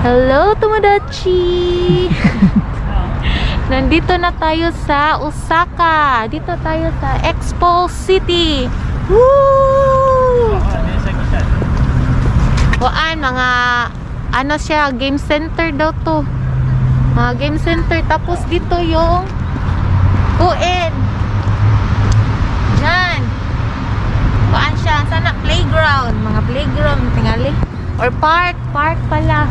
Hello, Tomodachi! Nandito na tayo sa Osaka. Dito tayo sa Expo City. Woo! Kuan, mga ano siya, game center daw to. Mga game center. Tapos dito yung kuin. Yan. Kuan siya. Sana playground. Mga playground. Tingali. Or park. Park pala.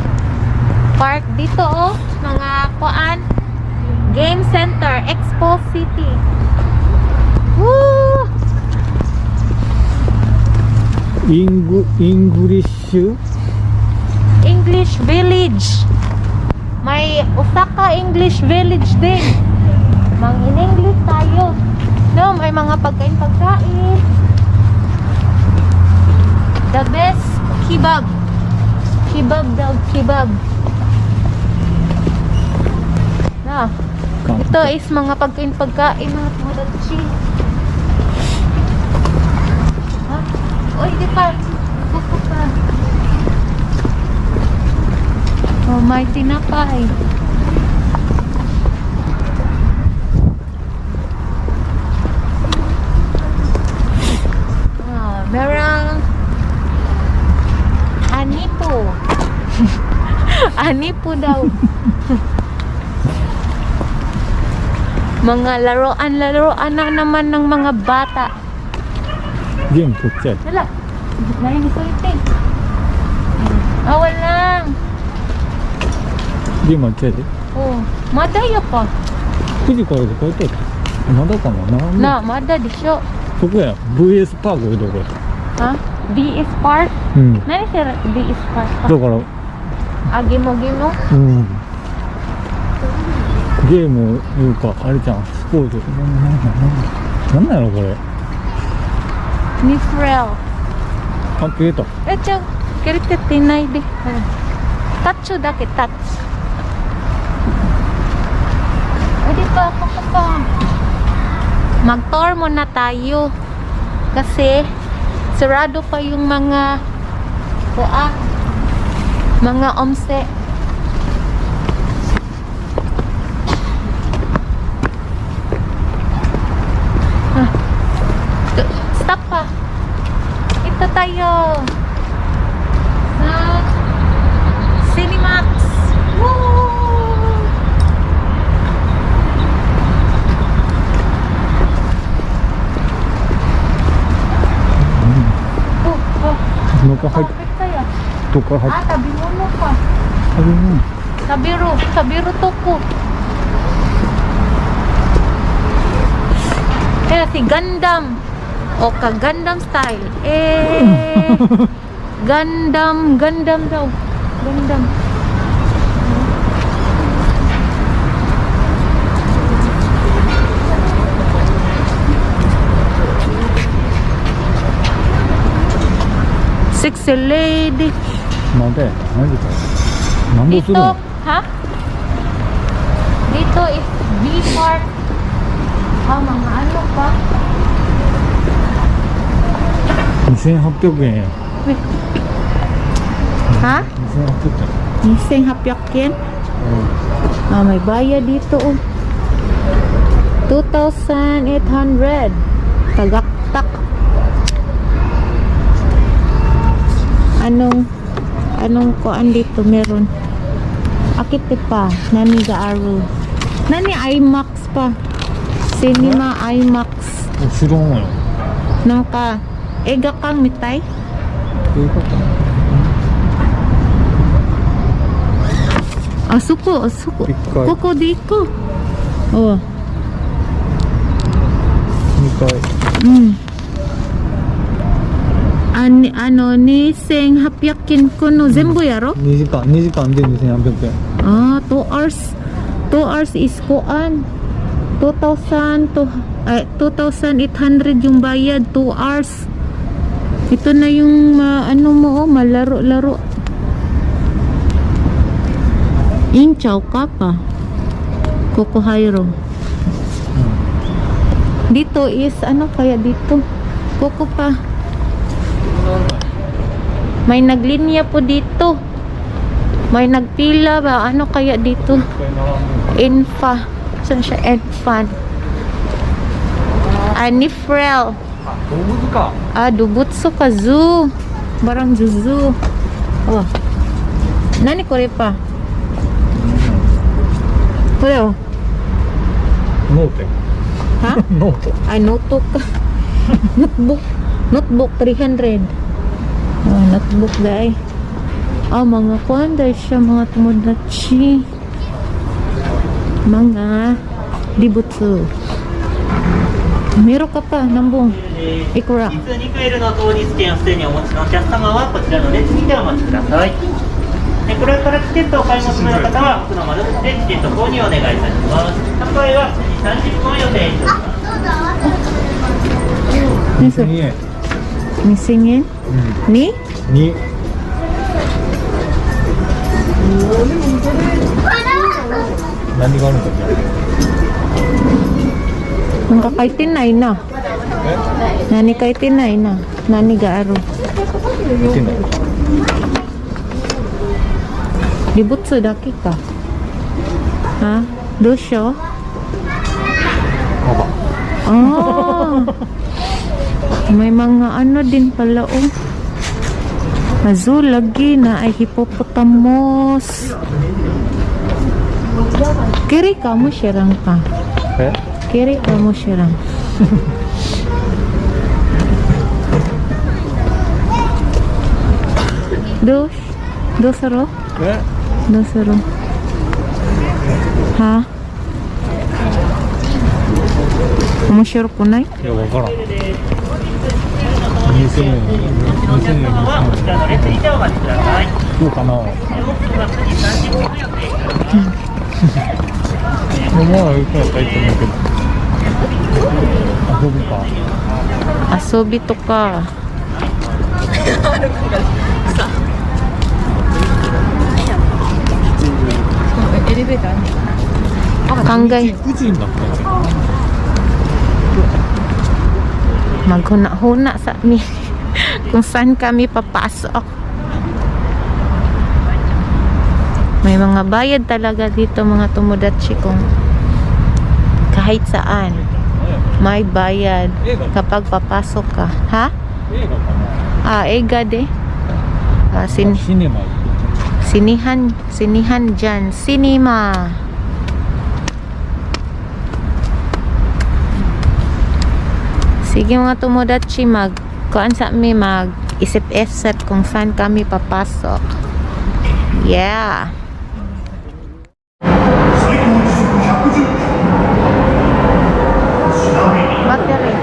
Park dito oh. Mga kuan. Game Center, Expo City. Woo! English Village. May Osaka English Village din. Mang-in-English tayo. No, may mga pagkain-pagkain. The best kebab. Kebab daw, kebab. Na. Ito is mga pagkain-pagkain, mga Tomodachi. Ha? Uy, di pa. Kuko pa. Oh, may tinapay. Merang anipo. Anipo daw. Mga laruan na naman ng mga bata. Game picture. Wala. Narinig ko ito. Walang. Game picture. Oh, madaya pa. 9時からで書いてある。まだかな。な、まだでしょ。そこや。VS パークいうとこや。Ha? BS Park? うん。何それ BS Park? だから、あ、ゲモゲモ? うん。ゲームいうか、あれじゃん。スポーツ。なんやろこれ。Ni Frel. あ、消えた。Kirita tinay di. Tatsu dake, touch. Pwede pa, pa. Mag-tour muna tayo. Kasi, sarado pa yung mga mga omse. Stop pa. Ito tayo sa Cinemax. Woo! Tabi mo pa. Tabiru toko. Si Gundam. O ka Gundam style. Gundam daw. Gundam. Sexy lady. Mande, ano dito? Nando Dito, ha? Dito is B-Park. Mga ano pa? 2800円や。 Ha? 2800 2,800 yen?円。May bayad dito oh. 2,800. Tagaktak. Anong kuan dito meron? Akit pa. Nani Gaaru. Nani IMAX pa. Cinema IMAX. 知らんわよ。なんか映画館みたい。あそこ、あそこ。ここで行こう。おう。2階。うん。2,800 yen ko no zenbu yaro? 2時間で2800円。2 hours. 2 hours is koan. 2,800 yung bayad. 2 hours. Ito na yung ano mo oh, malaro-laro. Inchaw ka pa. Kokohairo. Dito is ano kaya dito? Koko pa. May naglinya po dito. May nagpila ba? Ano kaya dito? Infa. Saan siya? Edfan. Nifrel. 動物か Dubutsu ka zoo. Barang zoo. Oh. Nani kore pa? Kore oh. ノート Ha? ノート Notebook. Notebook 300. Notebook dai. Mga kuan dai siya mga tomodachi. Mga dibutsu. Meron ka pa, nambong. Ikura. 2回の当日券をすでにお持ちのお客様はこちらの列にてお待ちください。でこれからチケットをお買い求めの方は奥の窓口でチケット購入をお願いいたします。販売は9時30分を予定しております。Ano sa? 2000円 Missing yen? うん Ni? に何があるんだっけ Nang kakay tinay na. え Nani kay tinay na. Nani gaaro. 見てない Dibutsu daki ka. Ha? Dosyo? パパ May mga ano din pala oh. Mazu lagi na ay hippopotamus. Kiri kamu sirang pa. え Kiri kamu sirang. Dosaro? え Dosaro. Ha? Memusir punay? いやわからん2000円2000円はこちらの列にてお待ちください。どうかなで奥は9時30分を予定しております。まあ行くのかいいと思うけど遊ぶか Asobi to ka. Kanggay. 9時になったんじゃん Maghuna-huna sa amin kung saan kami papasok. May mga bayad talaga dito mga tomodachi kung kahit saan may bayad kapag papasok ka. Ha? 映画かな Ega de. シネマ Sinihan dyan. Cinema. Sige mga tomodachi, kuan sa amin, isip-isip kung saan kami papasok. Yeah. Battery.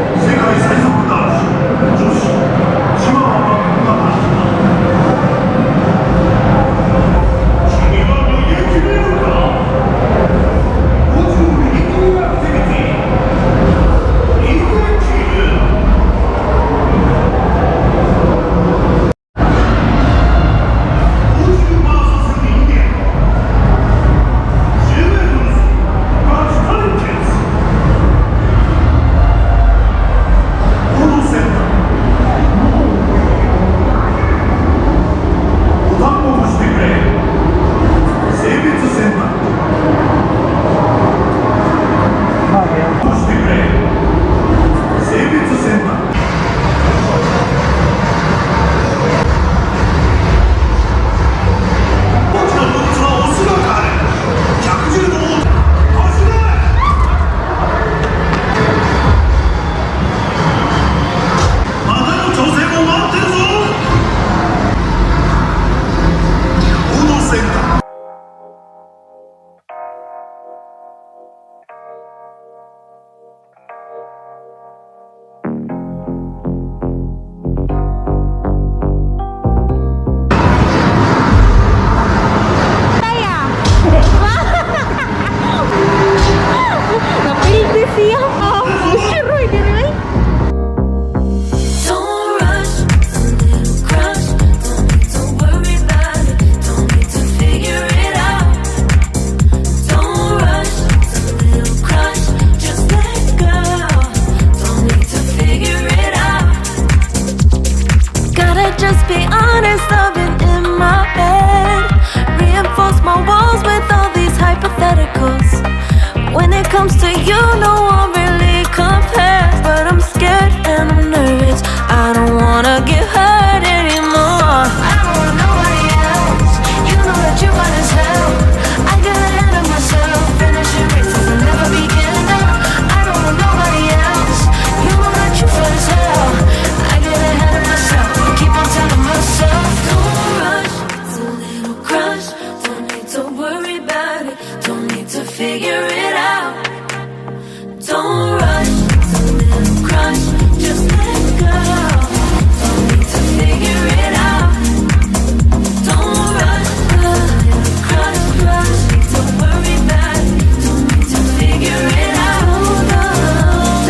Just be honest, I've been in my head, miracles. When it comes to you, no one really compares. But I'm scared and I'm nervous. I don't wanna get hurt anymore. I don't want nobody else. You know that you're fine as hell. I got ahead of myself, finishing races and never begin. I don't want nobody else. You know that you're fine as hell. I get ahead of myself, keep on telling myself, don't rush. It's a little crush. Don't need to worry about it. Don't need to figure it out. Don't rush. It's a little crush. Just let go. Don't need to figure it out. Don't rush. A little crush, crush. Need to worry about it. Don't need to figure it out.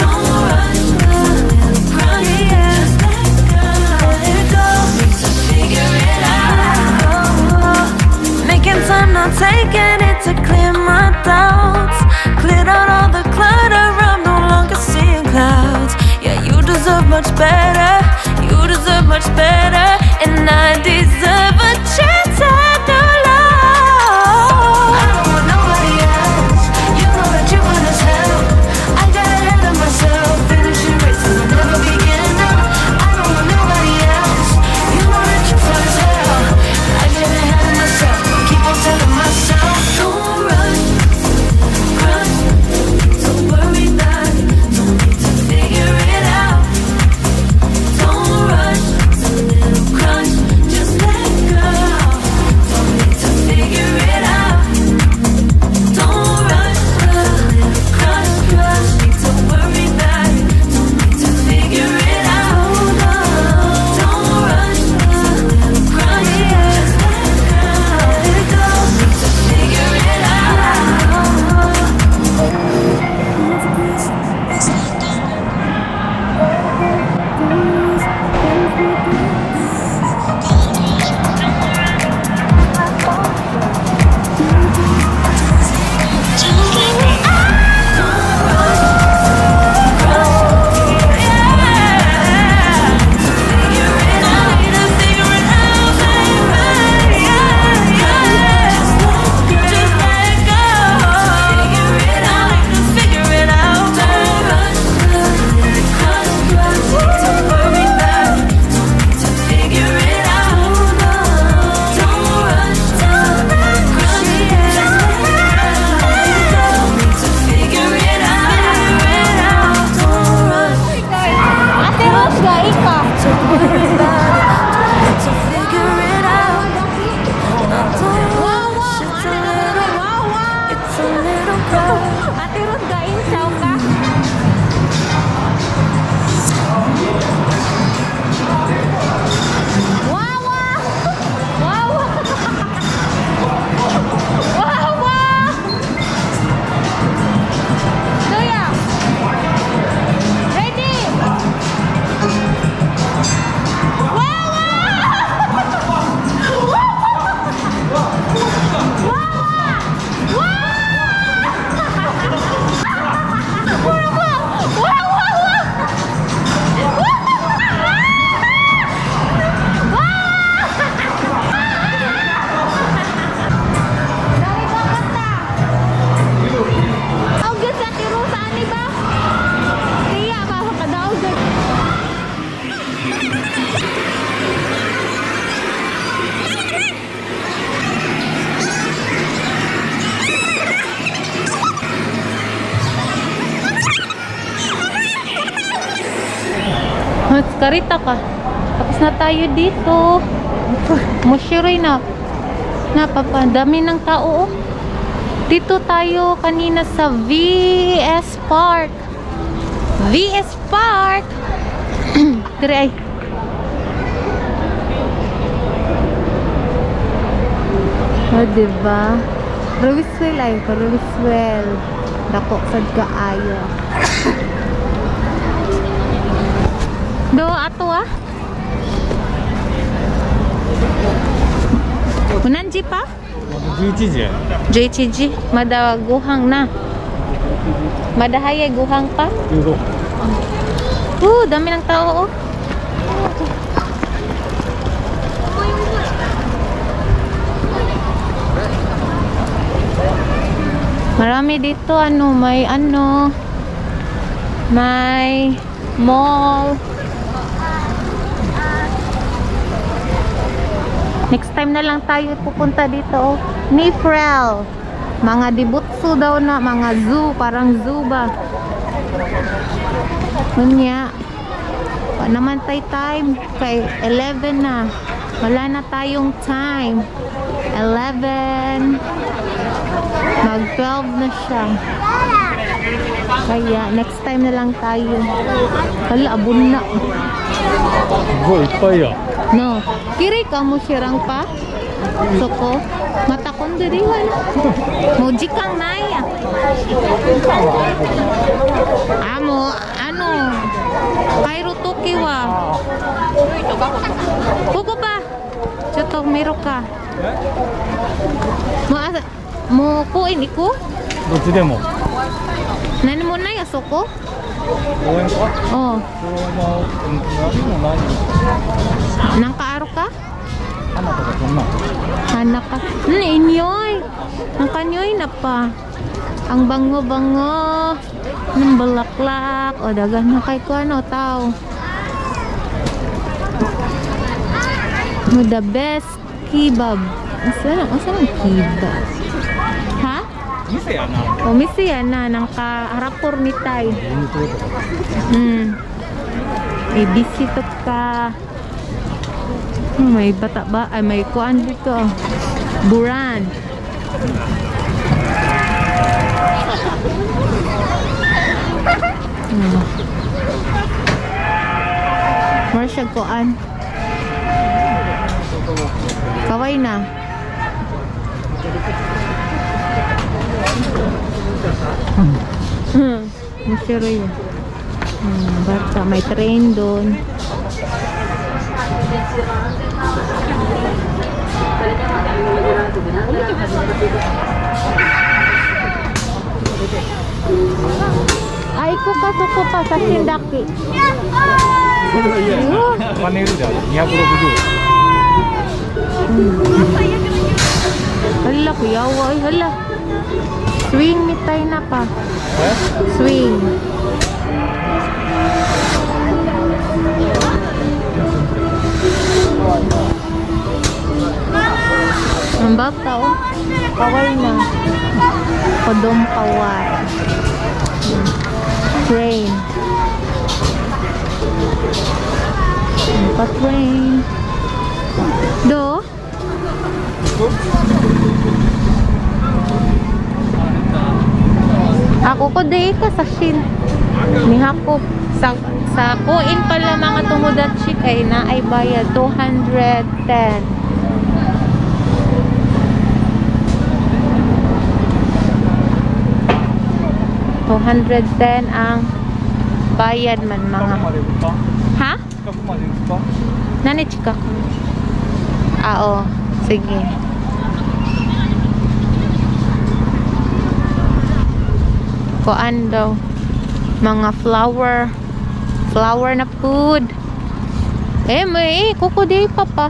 Don't rush. A little crush. Just let go. Let it go. Need to figure it out. Making time, not taking it to clear my doubts. Cleared out all the clutter, I'm no longer seeing clouds. Yeah, you deserve much better. You deserve much better. And I deserve a chance at new love. I don't want nobody else. You know that you're fine as hell. I got ahead of myself, finishing races and never begin. I don't want nobody else. You know that you're fine as hell. I get ahead of myself, keep on telling myself, don't rush. Crush, don't worry about it. Don't need to figure it out. Don't rush, it's a little crush. Just let go. Don't need to figure it out. Don't rush, a little crush, crush. Need to worry about it. Don't need to figure it out. Don't rush, a little crush. Just let go. Let it go. Need to figure it out. Ate Rose, gaing ka. Ate Rose, gaing siya ka. Wawa! Wawa! Wawa! Kuya! Ready! Karita ka. Tapos na tayo dito. Mushiroy na. Dami ng tao. Dito tayo kanina sa VS Park. VS Park. Dire ay. Oh, diba? Ruiswell ay. Ruiswell. Dako sad kaayo. Do ato ah. Unanji pa? 11時 JTG, mada guhang na. Madahaya guhang pa. 15 Dami ng tao oh. Marami dito may may mall. Next time na lang tayo pupunta dito. Nifrel. Mga dibutsu daw na, mga zoo, parang zoo ba. Kunya. Pa naman tayo time kay 11 na. Wala na tayong time. 11. Mag 12 na siya. Kaya next time na lang tayo. Hala, abun na. すごいいっぱいや。 No. Kiri ka mo sirang pa? Soko. Mata kong diriwan. Moji kang naya. Amo, Kairo Toki wa. Kuko ba? Chotok mero ka. Mo kuin iku? どっちでも。 Nani mo na ya soko? 応援か？ Oh. 何もないよ。 Nang kaaro ka? 花とかそんな。 Anak ka. Inyoy. Ang kanyoy na pa. Ang bango-bango. Ng balaklak. O, dagan na kay ko tao. The best kebab. Asa ang kebab? Ha? 店やな。 O, misi yan na. Nang kaharapor ni Tay. Bisito ka. May bata ba? Ay, may kuan dito. Buran. Marsha kuan. Kaway na. Masiro yun. Bata, may train doon. Ay, kuka-suko pa sa Shindaki. パネルである260円。 Hala, kuyawa. Ay, hala. Swing ni tayo na pa. Swing. Ang bata, oh. Kaway na. Kodong kaway. Train. Pa-train. Do? Ako ko day ka sa Shin. Nihakop. Sa kuin pala mga tumudatsi kay na ay bayad 210. $210 ang bayad man mga. まで売った？ Ha? 近くまで売った？ Nani chika ko? Oo. Sige. Kuan daw. Mga flower na food. May kuko di papa.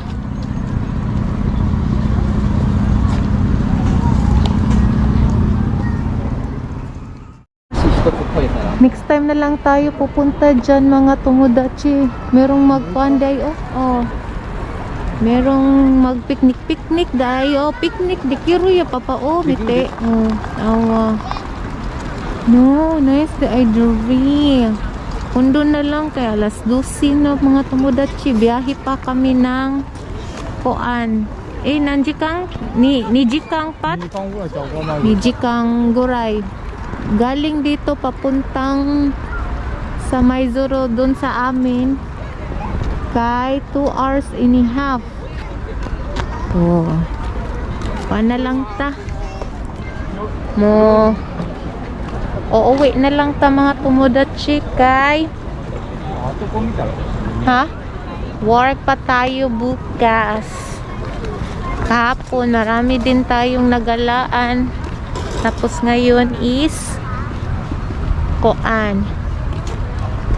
Next time na lang tayo pupunta dyan mga tumudachi. Merong magpanday oh. Merong mag-picnic dayo. Picnic di kiro ya papa mite. Awa. No, nice the idea. Kundo na lang kaya alas 12 na mga tumudachi. Biyahe pa kami ng kuan. Nanjikang ni Jikang Pat. 2時間ぐらいじゃわかんない。 Ni Jikang Guray. Galing dito papuntang sa Maizuru dun sa amin kay 2 hours and a half. Paano lang ta mo uuwi na lang ta mga tumudachi kay あそこ見たら。 work pa tayo bukas. Kahapon marami din tayong nagalaan. Tapos ngayon is kuan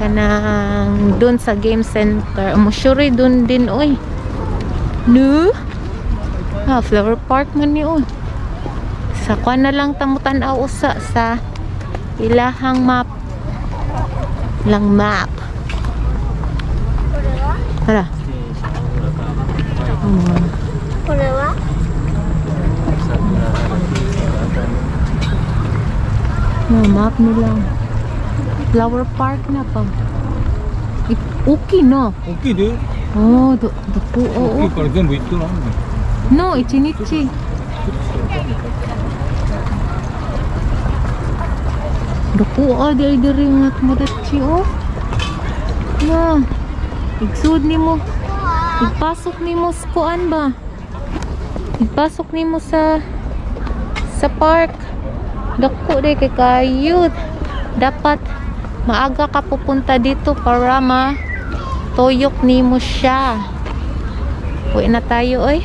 kanang dun sa game center. Sure dun din oy. No? Flower park man ni oy. Sa kuan na lang tamutan usa sa ilahang map. Lang map. Tara. Map nila. Flower park na pa. Okay no. 大きいで。 Oh, do po. 大きいから全部行ってないんだよ。 No, ichinichi. Dako di diri nga modachi oh. Na. Igsud nimo. Ipasok nimo sa kuan ba? Ipasok nimo sa park. Dako de kay kayud. Dapat maaga ka pupunta dito para ma tuyok nimo siya. Uwi na tayo oy.